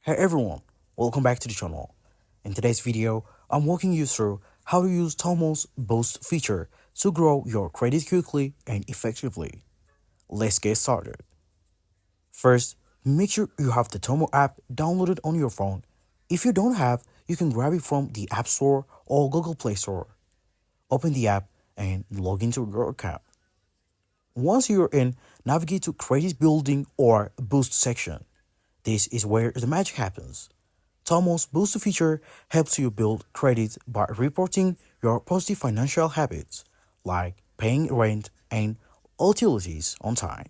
Hey everyone, welcome back to the channel. In today's video, I'm walking you through how to use Tomo's Boost feature to grow your credit quickly and effectively. Let's get started. First, make sure you have the Tomo app downloaded on your phone. If you don't have, you can grab it from the App Store or Google Play Store. Open the app and log into your account. Once you're in, navigate to Credit Building or Boost section. This is where the magic happens. Tomo's Boost feature helps you build credit by reporting your positive financial habits, like paying rent and utilities on time,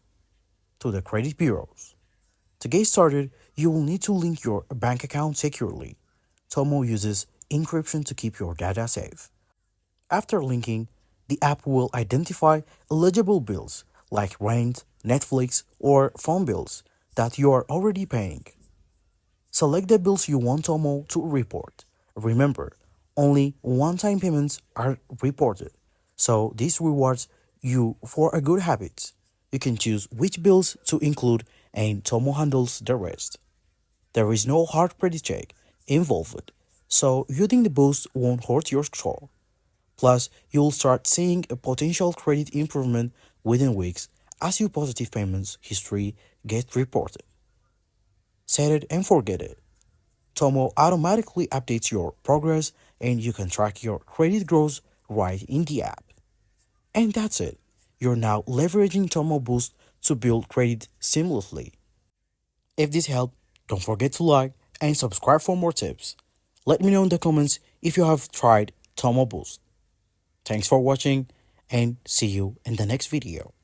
to the credit bureaus. To get started, you will need to link your bank account securely. Tomo uses encryption to keep your data safe. After linking, the app will identify eligible bills like rent, Netflix, or phone bills that you are already paying. Select the bills you want Tomo to report. Remember, only one-time payments are reported, so this rewards you for a good habit. You can choose which bills to include and Tomo handles the rest. There is no hard credit check involved, so using the boost won't hurt your score. Plus, you'll start seeing a potential credit improvement within weeks as your positive payments history gets reported. Set it and forget it. Tomo automatically updates your progress and you can track your credit growth right in the app. And that's it. You're now leveraging Tomo Boost to build credit seamlessly. If this helped, don't forget to like and subscribe for more tips. Let me know in the comments if you have tried Tomo Boost. Thanks for watching and see you in the next video.